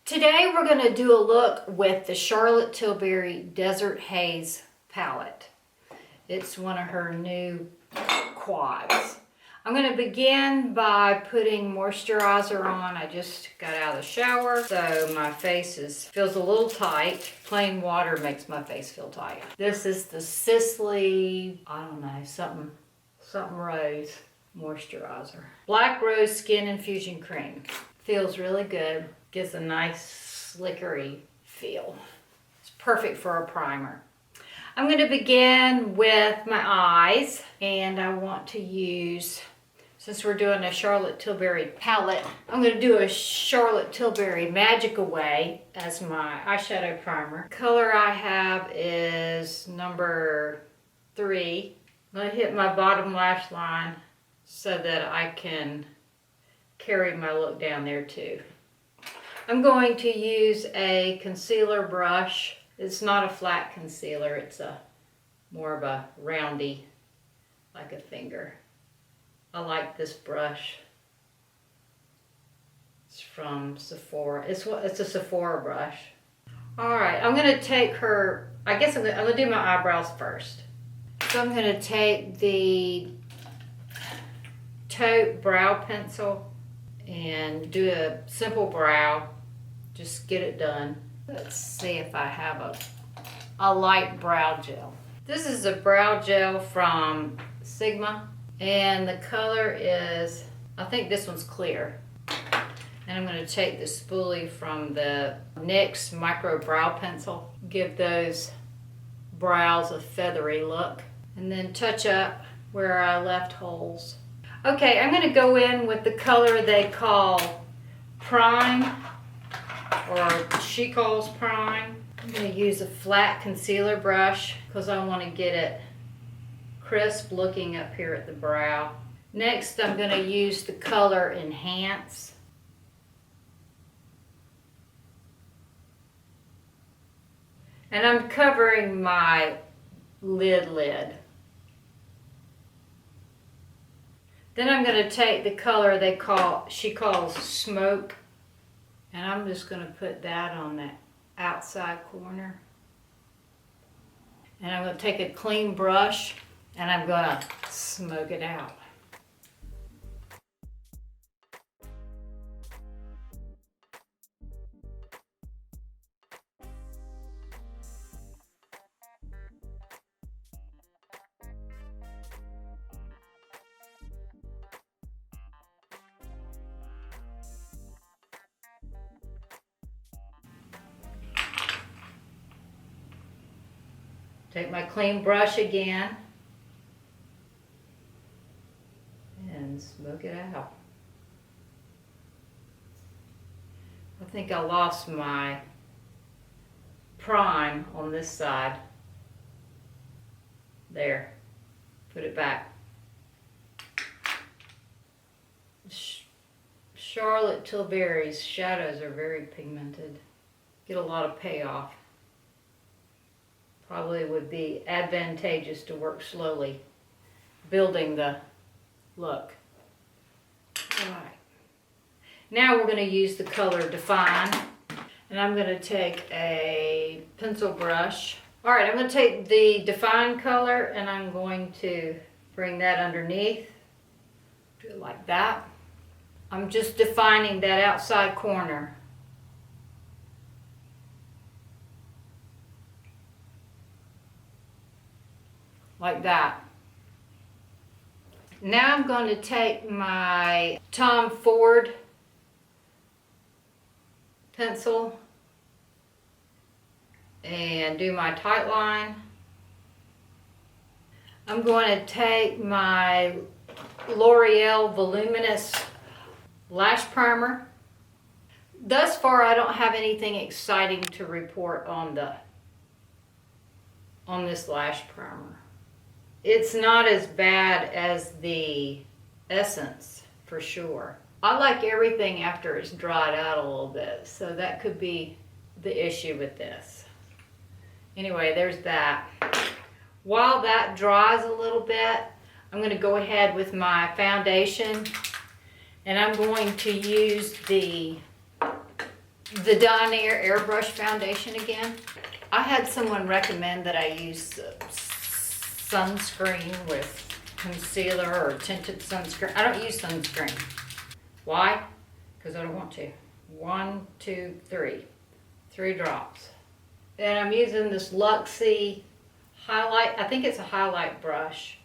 Today we're going to do a look with the Charlotte Tilbury Desert Haze palette. It's one of her new quads. I'm going to begin by putting moisturizer on. I just got out of the shower, so my face feels a little tight. Plain water makes my face feel tight. This is the Sisley, I don't know, something rose moisturizer. Black Rose Skin Infusion Cream. Feels really good. Gives a nice slickery feel. It's perfect for a primer. I'm going to begin with my eyes, and I want to use, since we're doing a Charlotte Tilbury palette, I'm going to do a Charlotte Tilbury Magic Away as my eyeshadow primer. Color I have is number 3. I'm going to hit my bottom lash line so that I can carry my look down there too. I'm going to use a concealer brush. It's not a flat concealer, it's more of a roundy, like a finger. I like this brush. It's from Sephora. It's a Sephora brush. Alright, I'm going to take her, I guess I'm going to do my eyebrows first. So I'm going to take the Taupe brow pencil and do a simple brow. Just get it done. Let's see if I have a light brow gel. This is a brow gel from Sigma, and the color is, I think this one's clear. And I'm going to take the spoolie from the NYX Micro Brow Pencil. Give those brows a feathery look. And then touch up where I left holes. Okay, I'm going to go in with the color they call Prime, or she calls Prime. I'm going to use a flat concealer brush because I want to get it crisp looking up here at the brow. Next, I'm going to use the color Enhance. And I'm covering my lid. Then I'm going to take the color she calls Smoke, and I'm just going to put that on the outside corner. And I'm going to take a clean brush and I'm going to smoke it out. Take my clean brush again and smoke it out. I think I lost my prime on this side. There. Put it back. Charlotte Tilbury's shadows are very pigmented. Get a lot of payoff. Probably would be advantageous to work slowly, building the look. All right. Now we're going to use the color Define, and I'm going to take a pencil brush. All right, I'm going to take the Define color and I'm going to bring that underneath. Do it like that. I'm just defining that outside corner. Like that. Now I'm going to take my Tom Ford pencil and do my tight line. I'm going to take my Loreal Voluminous lash primer. Thus far I don't have anything exciting to report on this lash primer. It's not as bad as the Essence, for sure. I like everything after it's dried out a little bit, so that could be the issue with this. Anyway, there's that. While that dries a little bit, I'm going to go ahead with my foundation, and I'm going to use the the Dinair Airbrush foundation again. I had someone recommend that I use sunscreen with concealer or tinted sunscreen. I don't use sunscreen. Why? Because I don't want to. 1, 2, 3. 3 drops. And I'm using this Luxie highlight. I think it's a highlight brush.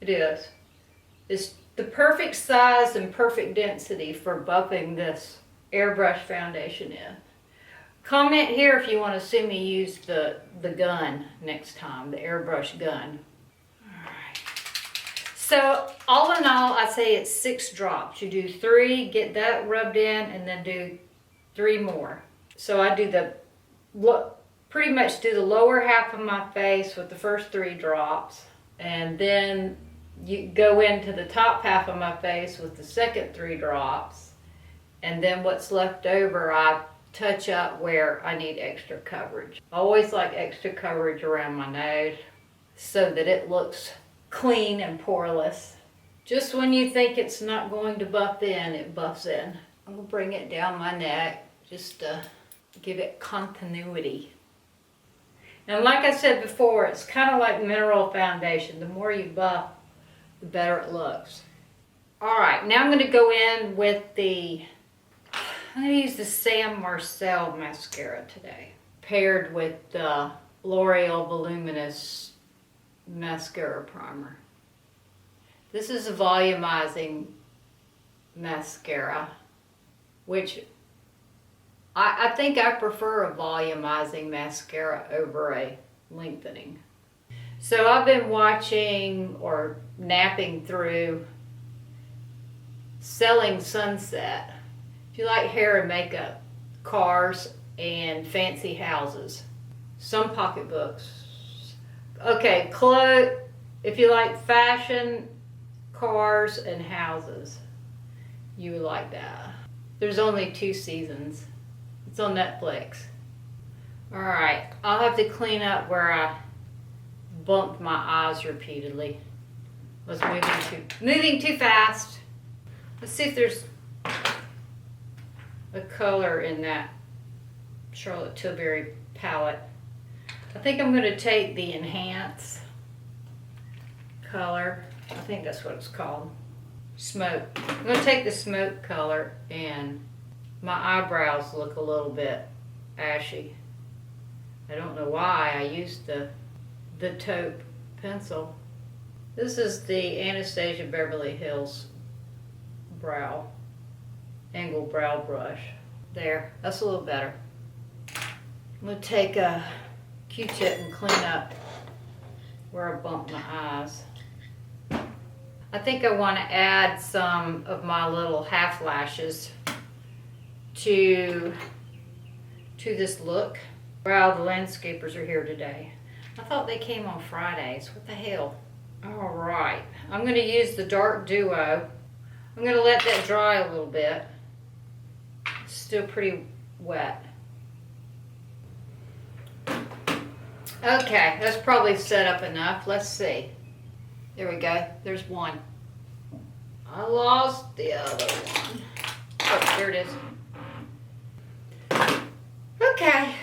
It is. It's the perfect size and perfect density for buffing this airbrush foundation in. Comment here if you want to see me use the gun next time, the airbrush gun. Alright. So all in all, I say it's 6 drops. You do 3, get that rubbed in, and then do 3 more. So I do pretty much do the lower half of my face with the first 3 drops, and then you go into the top half of my face with the second 3 drops, and then what's left over I touch up where I need extra coverage. I always like extra coverage around my nose so that it looks clean and poreless. Just when you think it's not going to buff in, it buffs in. I'm going to bring it down my neck just to give it continuity. And like I said before, it's kind of like mineral foundation. The more you buff, the better it looks. Alright, now I'm going to go in with I'm going to use the Sam Marcel mascara today, paired with the Loreal Voluminous mascara primer. This is a volumizing mascara, which I think I prefer a volumizing mascara over a lengthening. So I've been watching or napping through Selling Sunset. If you like hair and makeup, cars, and fancy houses, some pocketbooks. Okay, if you like fashion, cars, and houses, you would like that. There's only 2 seasons. It's on Netflix. Alright, I'll have to clean up where I bumped my eyes repeatedly. I was moving too fast. Let's see if there's a color in that Charlotte Tilbury palette. I think I'm going to take the Enhance color. I think that's what it's called. Smoke. I'm going to take the smoke color, and my eyebrows look a little bit ashy. I don't know why I used the Taupe pencil. This is the Anastasia Beverly Hills angle brow brush. There, that's a little better. I'm going to take a Q-tip and clean up where I bumped my eyes. I think I want to add some of my little half lashes to this look. Wow, the landscapers are here today. I thought they came on Fridays. What the hell? All right, I'm going to use the Dark Duo. I'm going to let that dry a little bit. It's still pretty wet. Okay, that's probably set up enough. Let's see. There we go. There's one. I lost the other one. Oh, there it is. Okay,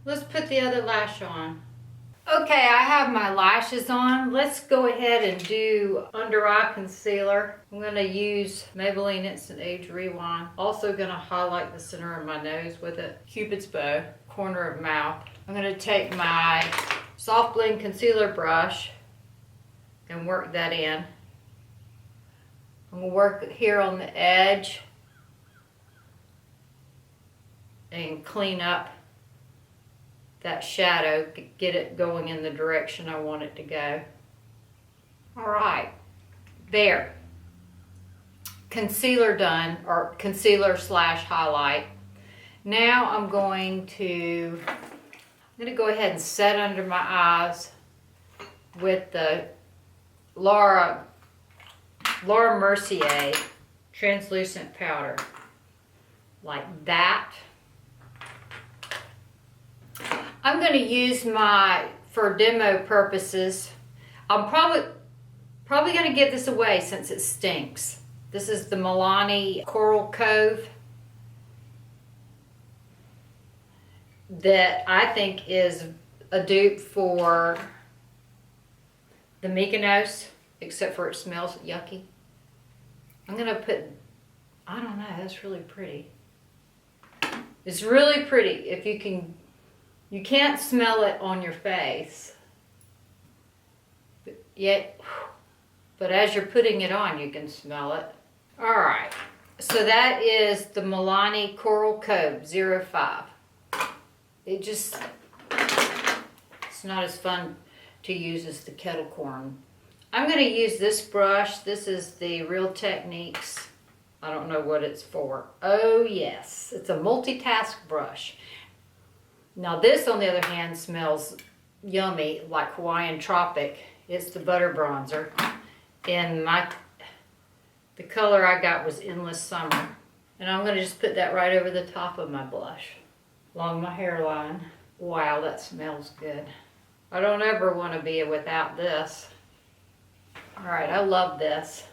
let's put the other lash on. Okay, I have my lashes on. Let's go ahead and do under eye concealer. I'm going to use Maybelline Instant Age Rewind. Also going to highlight the center of my nose with it. Cupid's bow, corner of mouth. I'm going to take my Soft Blend concealer brush and work that in. I'm going to work here on the edge and clean up that shadow, get it going in the direction I want it to go. All right, there. Concealer done, or concealer slash highlight. Now I'm going to go ahead and set under my eyes with the Laura Mercier translucent powder, like that. I'm going to use for demo purposes, I'm probably going to give this away since it stinks. This is the Milani Coral Cove. that I think is a dupe for the Mykonos, except for it smells yucky. I'm gonna put, I don't know, that's really pretty. It's really pretty. If you can, you can't smell it on your face, but as you're putting it on, you can smell it. All right, so that is the Milani Coral Cove 05. It's not as fun to use as the kettle corn. I'm going to use this brush. This is the Real Techniques. I don't know what it's for. Oh yes, it's a multitask brush. Now this, on the other hand, smells yummy, like Hawaiian Tropic. It's the butter bronzer. And the color I got was Endless Summer. And I'm going to just put that right over the top of my blush, along my hairline. Wow, that smells good. I don't ever want to be without this. All right, I love this.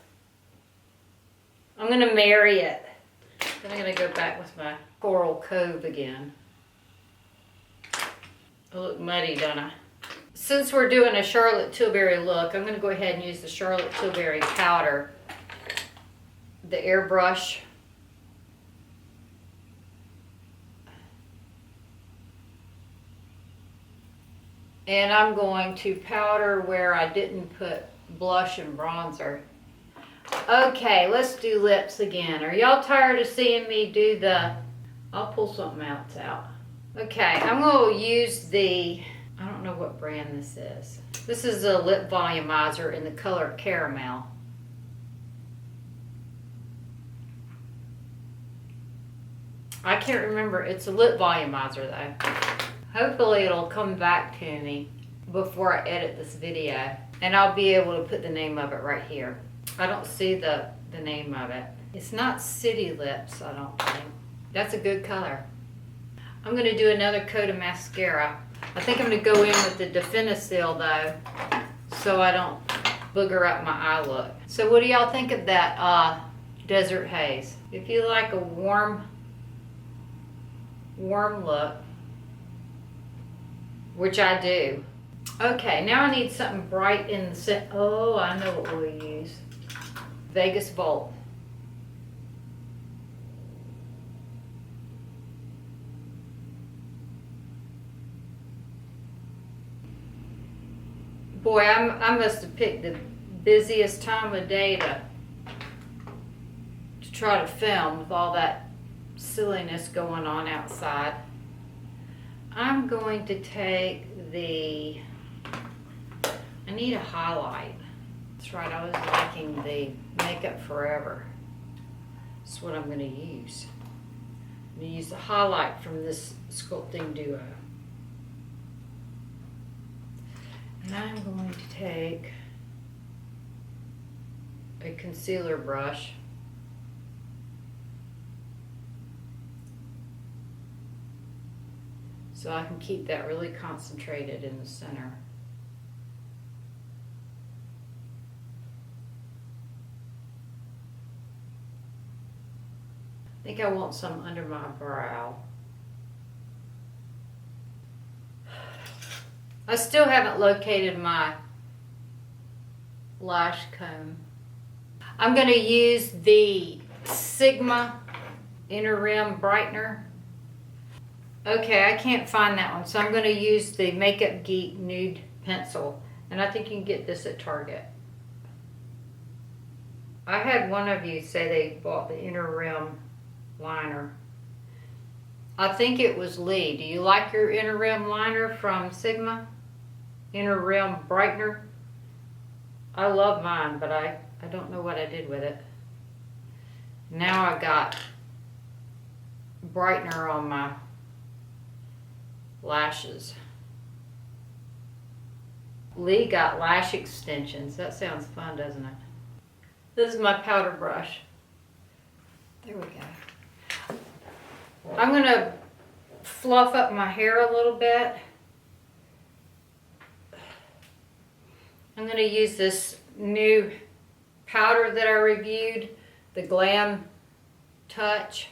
I'm going to marry it. Then I'm going to go back with my Coral Cove again. I look muddy, don't I? Since we're doing a Charlotte Tilbury look, I'm going to go ahead and use the Charlotte Tilbury powder, the Airbrush. And I'm going to powder where I didn't put blush and bronzer. Okay, let's do lips again. Are y'all tired of seeing me do I'll pull something else out. Okay, I'm going to use I don't know what brand this is. This is a lip volumizer in the color Caramel. I can't remember. It's a lip volumizer though. Hopefully it'll come back to me before I edit this video, and I'll be able to put the name of it right here. I don't see the name of it. It's not City Lips, I don't think. That's a good color. I'm going to do another coat of mascara. I think I'm going to go in with the Definisil though, so I don't booger up my eye look. So what do y'all think of that Desert Haze? If you like a warm look, which I do. Okay, now I need something bright in the center. Oh, I know what we'll use. Vegas Volt. Boy, I must have picked the busiest time of day to try to film with all that silliness going on outside. I'm going to take I need a highlight. That's right, I was liking the Makeup Forever. That's what I'm going to use. I'm going to use the highlight from this Sculpting Duo. And I'm going to take a concealer brush. So I can keep that really concentrated in the center. I think I want some under my brow. I still haven't located my lash comb. I'm going to use the Sigma Inner Rim Brightener. Okay, I can't find that one, so I'm going to use the Makeup Geek Nude Pencil, and I think you can get this at Target. I had one of you say they bought the Inner Rim liner. I think it was Lee. Do you like your Inner Rim liner from Sigma? Inner Rim Brightener? I love mine, but I don't know what I did with it. Now I got Brightener on my lashes. Lee got lash extensions. That sounds fun, doesn't it? This is my powder brush. There we go. I'm going to fluff up my hair a little bit. I'm going to use this new powder that I reviewed, the Glam Touch.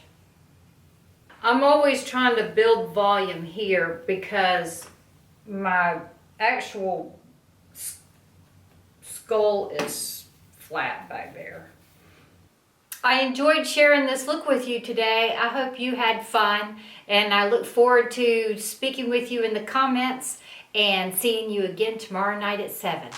I'm always trying to build volume here because my actual skull is flat back there. I enjoyed sharing this look with you today. I hope you had fun, and I look forward to speaking with you in the comments and seeing you again tomorrow night at 7.